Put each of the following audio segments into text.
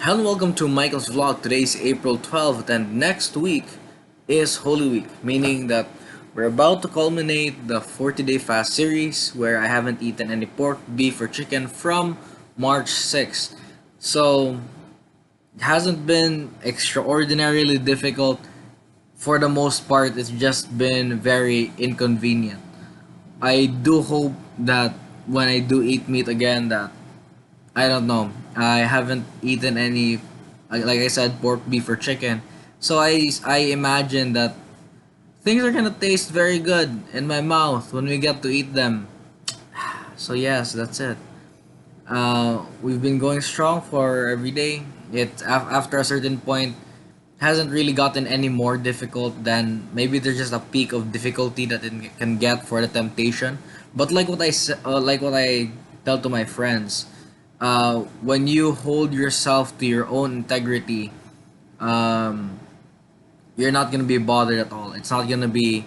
Hello and welcome to Michael's vlog. Today is April 12th and next week is Holy Week, meaning that we're about to culminate the 40-day fast series where I haven't eaten any pork, beef, or chicken from March 6th. So it hasn't been extraordinarily difficult. For the most part, it's just been very inconvenient. I do hope that when I do eat meat again that I don't know. I haven't eaten any, like I said, pork, beef, or chicken. So I imagine that things are gonna taste very good in my mouth when we get to eat them. So yes, that's it. We've been going strong for every day. After a certain point hasn't really gotten any more difficult than maybe there's just a peak of difficulty that it can get for the temptation. But like what I tell to my friends, when you hold yourself to your own integrity, um, you're not gonna be bothered at all. It's not gonna be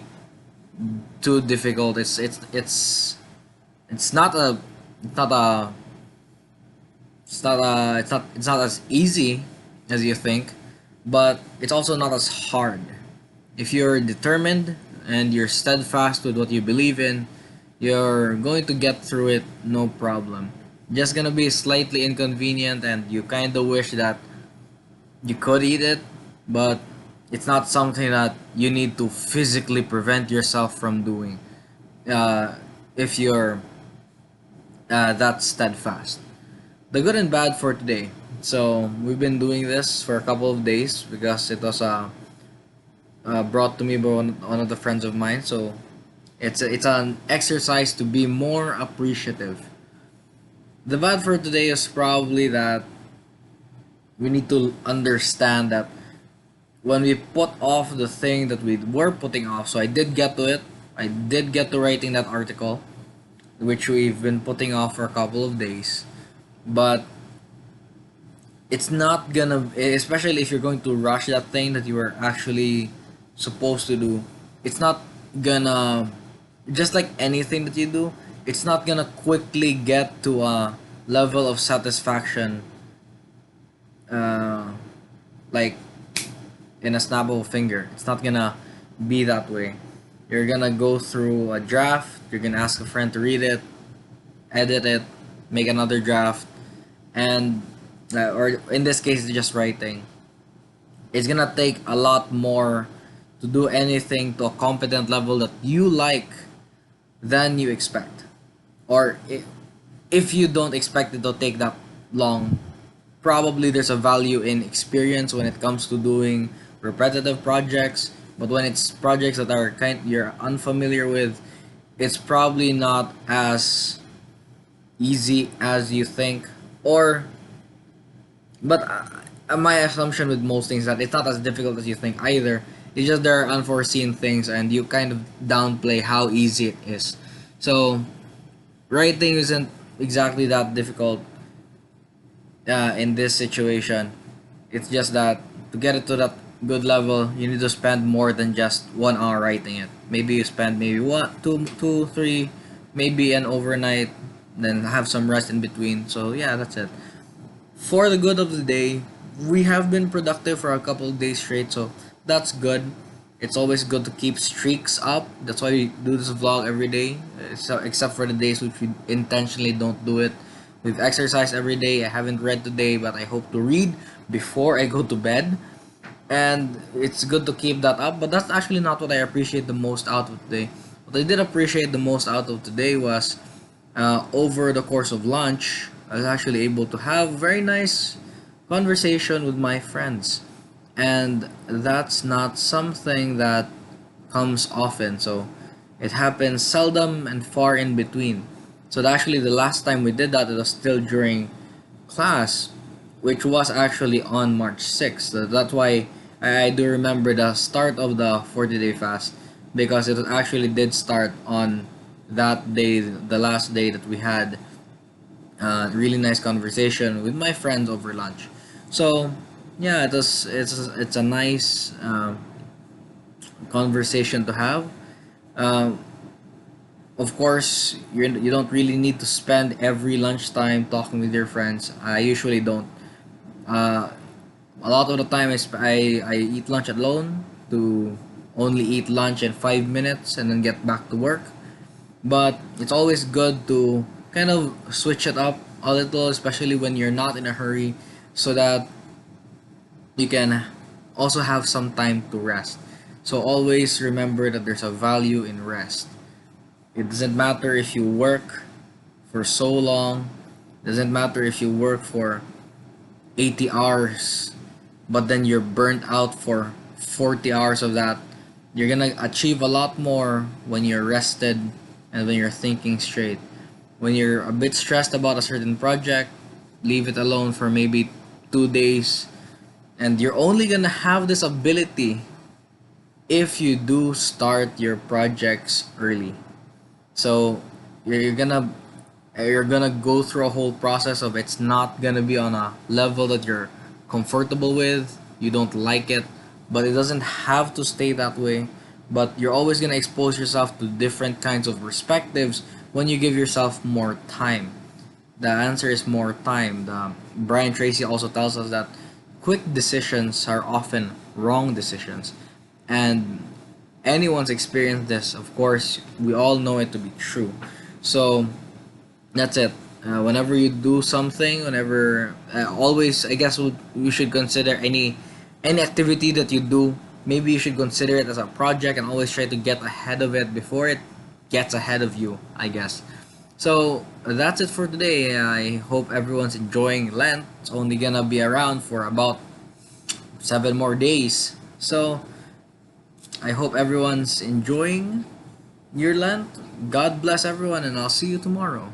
too difficult. It's not a it's not a it's not as easy as you think, but it's also not as hard. If you're determined and you're steadfast with what you believe in, you're going to get through it no problem. Just gonna be slightly inconvenient and you kind of wish that you could eat it, but it's not something that you need to physically prevent yourself from doing uh, if you're that steadfast. The good and bad for today. So we've been doing this for a couple of days because it was brought to me by one of the friends of mine. So it's an exercise to be more appreciative. The bad for today is probably that we need to understand that when we put off the thing that we were putting off, so I did get to it. I did get to writing that article, which we've been putting off for a couple of days. But it's not gonna, especially if you're going to rush that thing that you were actually supposed to do, it's not gonna, just like anything that you do, it's not gonna quickly get to a level of satisfaction uh, like in a snap of a finger. It's not gonna be that way. You're gonna go through a draft, you're gonna ask a friend to read it, edit it, make another draft, and or in this case, it's just writing. It's gonna take a lot more to do anything to a competent level that you like than you expect. Or if you don't expect it to take that long, probably there's a value in experience when it comes to doing repetitive projects. But when it's projects that are you're unfamiliar with, it's probably not as easy as you think. Or but my assumption with most things is that it's not as difficult as you think either. It's just there are unforeseen things and you kind of downplay how easy it is. So writing isn't exactly that difficult in this situation. It's just that to get it to that good level, you need to spend more than just 1 hour writing it. Maybe you spend maybe one, two, three, maybe an overnight, then have some rest in between. So yeah, that's it. For the good of the day, we have been productive for a couple of days straight, so that's good. It's always good to keep streaks up. That's why we do this vlog every day, except for the days which we intentionally don't do it. We've exercised every day. I haven't read today, but I hope to read before I go to bed. And it's good to keep that up, but that's actually not what I appreciate the most out of today. What I did appreciate the most out of today was over the course of lunch, I was actually able to have very nice conversation with my friends. And that's not something that comes often. So it happens seldom and far in between. So actually the last time we did that, it was still during class, which was actually on March 6th. So that's why I do remember the start of the 40-day fast, because it actually did start on that day, the last day that we had really nice conversation with my friends over lunch. So yeah, it's a nice conversation to have. Um, of course, you don't really need to spend every lunchtime talking with your friends. I usually don't. Uh, a lot of the time I eat lunch alone to only eat lunch in 5 minutes and then get back to work. But it's always good to kind of switch it up a little, especially when you're not in a hurry, so that you can also have some time to rest. So always remember that there's a value in rest. It doesn't matter if you work for so long, it doesn't matter if you work for 80 hours, but then you're burnt out for 40 hours of that. You're gonna achieve a lot more when you're rested and when you're thinking straight. When you're a bit stressed about a certain project, leave it alone for maybe 2 days, and you're only gonna have this ability if you do start your projects early. So you're gonna go through a whole process of it's not gonna be on a level that you're comfortable with, you don't like it, but it doesn't have to stay that way. But you're always gonna expose yourself to different kinds of perspectives when you give yourself more time. The answer is more time. Brian Tracy also tells us that quick decisions are often wrong decisions. And anyone's experienced this, of course, we all know it to be true. So that's it. Whenever you do something, whenever always, I guess we should consider any activity that you do. Maybe you should consider it as a project and always try to get ahead of it before it gets ahead of you, I guess. So that's it for today. I hope everyone's enjoying Lent. It's only gonna be around for about 7 more days. So I hope everyone's enjoying your Lent. God bless everyone, and I'll see you tomorrow.